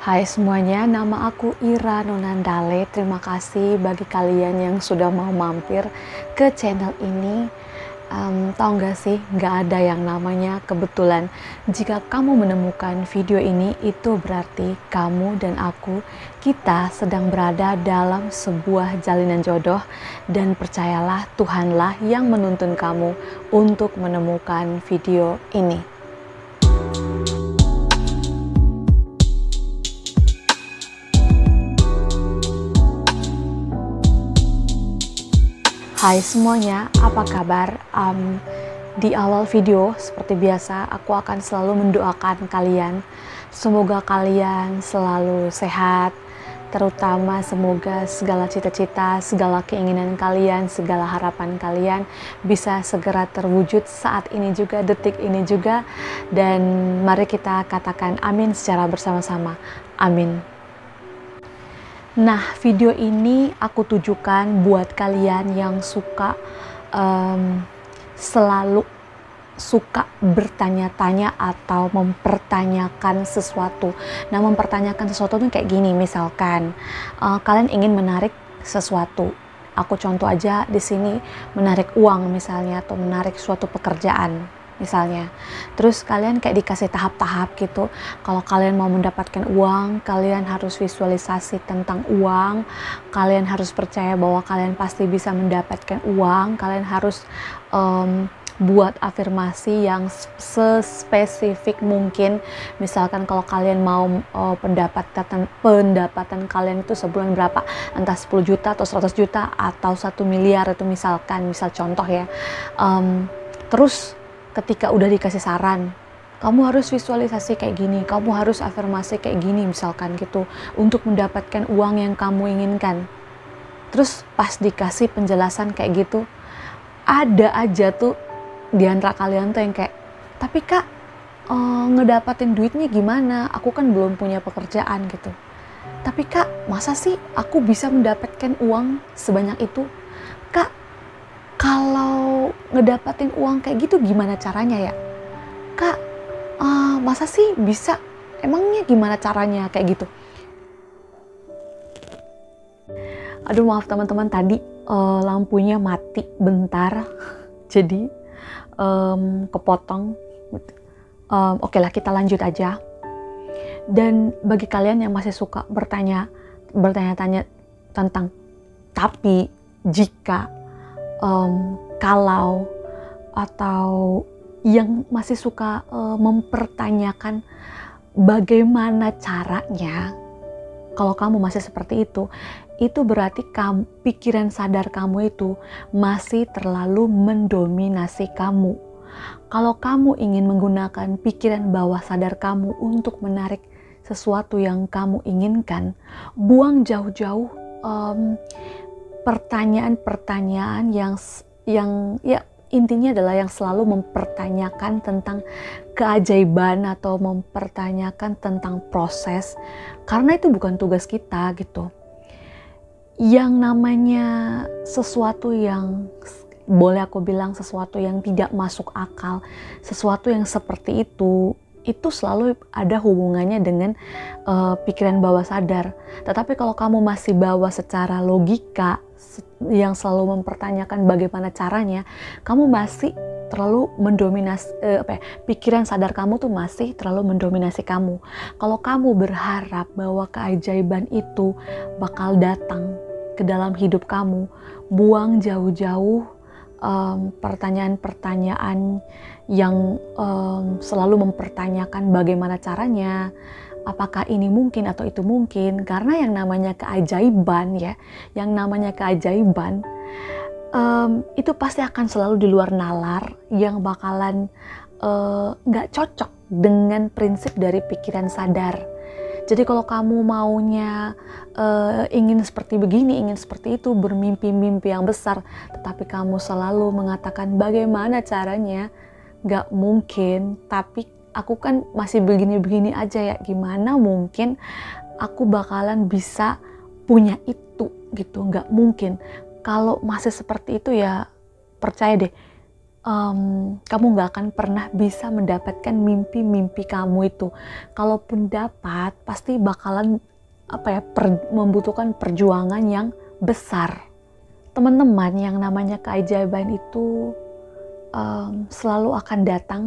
Hai semuanya, nama aku Ira Nonandale. Terima kasih bagi kalian yang sudah mau mampir ke channel ini. Tahu nggak sih, nggak ada yang namanya kebetulan. Jika kamu menemukan video ini, itu berarti kamu dan aku, kita sedang berada dalam sebuah jalinan jodoh. Dan percayalah, Tuhanlah yang menuntun kamu untuk menemukan video ini. Hai semuanya, apa kabar? Di awal video, seperti biasa, aku akan selalu mendoakan kalian. Semoga kalian selalu sehat, terutama semoga segala cita-cita, segala keinginan kalian, segala harapan kalian bisa segera terwujud saat ini juga, detik ini juga. Dan mari kita katakan amin secara bersama-sama. Amin. Nah, video ini aku tujukan buat kalian yang suka selalu suka bertanya-tanya atau mempertanyakan sesuatu. Nah, mempertanyakan sesuatu itu kayak gini, misalkan kalian ingin menarik sesuatu. Aku contoh aja di sini, menarik uang misalnya, atau menarik suatu pekerjaan misalnya. Terus kalian kayak dikasih tahap-tahap gitu. Kalau kalian mau mendapatkan uang, kalian harus visualisasi tentang uang. Kalian harus percaya bahwa kalian pasti bisa mendapatkan uang. Kalian harus buat afirmasi yang sespesifik mungkin. Misalkan kalau kalian mau pendapatan kalian itu sebulan berapa, entah 10 juta atau 100 juta atau 1 miliar, itu misal contoh ya. Terus ketika udah dikasih saran, kamu harus visualisasi kayak gini, kamu harus afirmasi kayak gini misalkan gitu, untuk mendapatkan uang yang kamu inginkan. Terus pas dikasih penjelasan kayak gitu, ada aja tuh di antara kalian tuh yang kayak, tapi kak, ngedapatin duitnya gimana? Aku kan belum punya pekerjaan gitu. Tapi kak, masa sih aku bisa mendapatkan uang sebanyak itu? Kak, kalau ngedapatin uang kayak gitu gimana caranya ya? Kak, masa sih bisa? Emangnya gimana caranya kayak gitu? Aduh maaf teman-teman, tadi lampunya mati bentar. Jadi kepotong. Oke lah, kita lanjut aja. Dan bagi kalian yang masih suka bertanya-tanya tentang tapi, jika, kalau, atau yang masih suka mempertanyakan bagaimana caranya, kalau kamu masih seperti itu berarti pikiran sadar kamu itu masih terlalu mendominasi kamu. Kalau kamu ingin menggunakan pikiran bawah sadar kamu untuk menarik sesuatu yang kamu inginkan, buang jauh-jauh pertanyaan-pertanyaan yang ya intinya adalah yang selalu mempertanyakan tentang keajaiban atau mempertanyakan tentang proses, karena itu bukan tugas kita gitu. Yang namanya sesuatu yang, boleh aku bilang, sesuatu yang tidak masuk akal, sesuatu yang seperti itu selalu ada hubungannya dengan pikiran bawah sadar. Tetapi kalau kamu masih bawa secara logika, yang selalu mempertanyakan bagaimana caranya, kamu masih terlalu mendominasi, pikiran sadar kamu tuh masih terlalu mendominasi kamu. Kalau kamu berharap bahwa keajaiban itu bakal datang ke dalam hidup kamu, buang jauh-jauh pertanyaan-pertanyaan yang selalu mempertanyakan bagaimana caranya, apakah ini mungkin atau itu mungkin. Karena yang namanya keajaiban ya, itu pasti akan selalu di luar nalar, yang bakalan gak cocok dengan prinsip dari pikiran sadar. Jadi kalau kamu maunya ingin seperti begini, ingin seperti itu, bermimpi-mimpi yang besar, tetapi kamu selalu mengatakan bagaimana caranya, gak mungkin. Tapi aku kan masih begini-begini aja ya, gimana mungkin aku bakalan bisa punya itu gitu, gak mungkin. Kalau masih seperti itu ya percaya deh, kamu nggak akan pernah bisa mendapatkan mimpi-mimpi kamu itu. Kalaupun dapat, pasti bakalan membutuhkan perjuangan yang besar. Teman-teman, yang namanya keajaiban itu selalu akan datang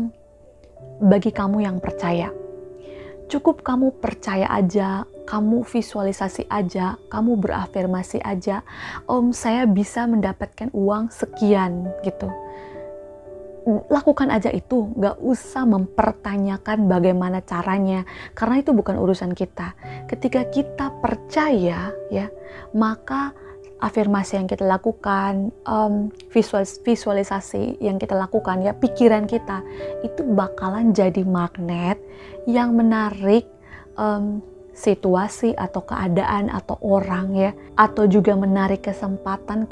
bagi kamu yang percaya. Cukup kamu percaya aja, kamu visualisasi aja, kamu berafirmasi aja, saya bisa mendapatkan uang sekian gitu. Lakukan aja itu, gak usah mempertanyakan bagaimana caranya, karena itu bukan urusan kita. Ketika kita percaya ya, maka afirmasi yang kita lakukan, visualisasi yang kita lakukan ya, pikiran kita itu bakalan jadi magnet yang menarik situasi atau keadaan atau orang ya, atau juga menarik kesempatan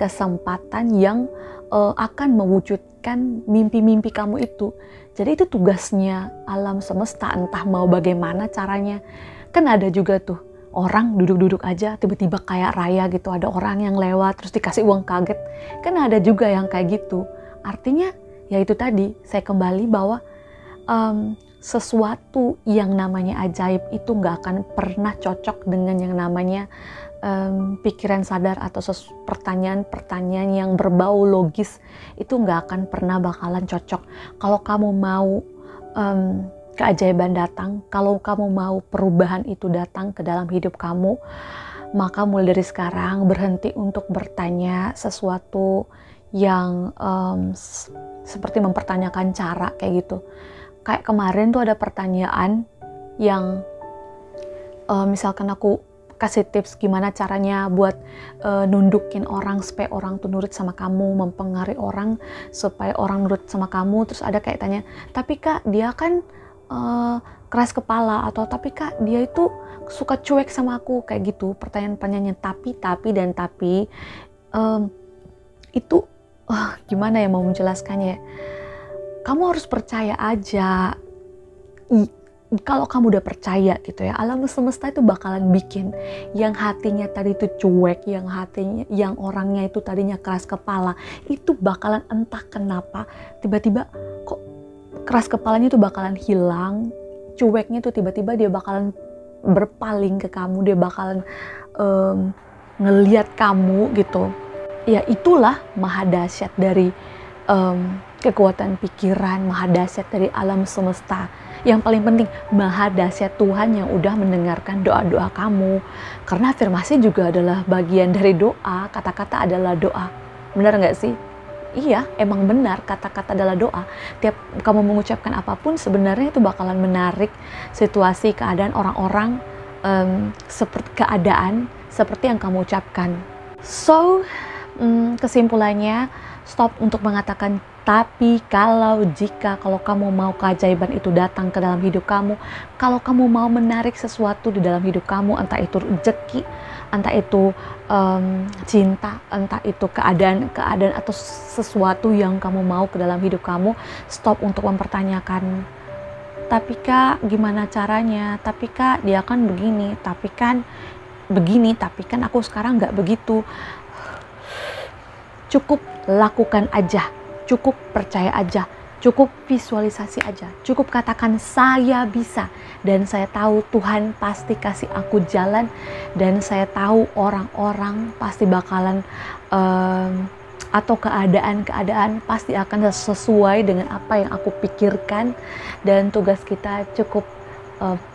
yang akan mewujudkan mimpi-mimpi kamu itu. Jadi itu tugasnya alam semesta, entah mau bagaimana caranya. Kan ada juga tuh orang duduk-duduk aja tiba-tiba kayak raya gitu, ada orang yang lewat terus dikasih uang kaget. Kan ada juga yang kayak gitu. Artinya ya itu tadi, saya kembali bahwa sesuatu yang namanya ajaib itu nggak akan pernah cocok dengan yang namanya pikiran sadar atau pertanyaan-pertanyaan yang berbau logis. Itu nggak akan pernah bakalan cocok. Kalau kamu mau keajaiban datang, kalau kamu mau perubahan itu datang ke dalam hidup kamu, maka mulai dari sekarang berhenti untuk bertanya sesuatu yang seperti mempertanyakan cara kayak gitu. Kayak kemarin tuh ada pertanyaan yang misalkan aku kasih tips gimana caranya buat nundukin orang supaya orang tuh nurut sama kamu, mempengaruhi orang supaya orang nurut sama kamu. Terus ada kayak tanya, tapi kak dia kan keras kepala, atau tapi kak dia itu suka cuek sama aku, kayak gitu pertanyaan-pertanyaannya. Tapi itu gimana ya mau menjelaskannya. Kamu harus percaya aja. Kalau kamu udah percaya gitu ya, alam semesta itu bakalan bikin yang hatinya tadi itu cuek, yang orangnya itu tadinya keras kepala, itu bakalan entah kenapa tiba-tiba kok keras kepalanya itu bakalan hilang, cueknya itu tiba-tiba dia bakalan berpaling ke kamu, dia bakalan ngeliat kamu gitu. Ya itulah maha dahsyat dari kekuatan pikiran, maha dahsyat dari alam semesta. Yang paling penting, maha dahsyat Tuhan yang udah mendengarkan doa-doa kamu. Karena afirmasi juga adalah bagian dari doa, kata-kata adalah doa. Benar nggak sih? Iya, emang benar, kata-kata adalah doa. Tiap kamu mengucapkan apapun, sebenarnya itu bakalan menarik situasi, keadaan, orang-orang, seperti yang kamu ucapkan. So, kesimpulannya, stop untuk mengatakan tapi, kalau kamu mau keajaiban itu datang ke dalam hidup kamu, kalau kamu mau menarik sesuatu di dalam hidup kamu, entah itu rezeki, entah itu cinta, entah itu keadaan atau sesuatu yang kamu mau ke dalam hidup kamu, stop untuk mempertanyakan, tapi kak gimana caranya, tapi kak dia kan begini, tapi kan begini, tapi kan aku sekarang nggak begitu. Cukup lakukan aja. Cukup percaya aja, cukup visualisasi aja, cukup katakan saya bisa, dan saya tahu Tuhan pasti kasih aku jalan, dan saya tahu orang-orang pasti bakalan atau keadaan pasti akan sesuai dengan apa yang aku pikirkan. Dan tugas kita cukup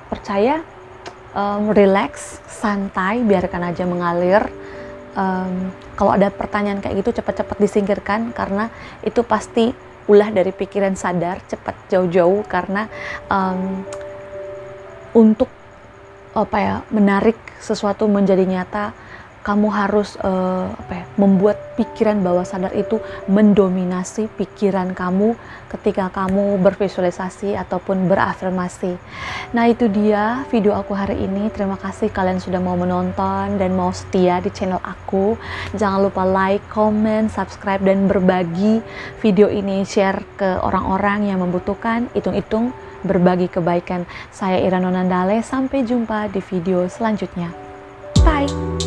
percaya, relax, santai, biarkan aja mengalir. Kalau ada pertanyaan kayak gitu cepat-cepat disingkirkan, karena itu pasti ulah dari pikiran sadar, cepat jauh-jauh. Karena untuk menarik sesuatu menjadi nyata, kamu harus membuat pikiran bawah sadar itu mendominasi pikiran kamu ketika kamu bervisualisasi ataupun berafirmasi. Nah, itu dia video aku hari ini. Terima kasih kalian sudah mau menonton dan mau setia di channel aku. Jangan lupa like, comment, subscribe, dan berbagi video ini, share ke orang-orang yang membutuhkan. Hitung-hitung berbagi kebaikan. Saya Ira Nonandale, sampai jumpa di video selanjutnya. Bye!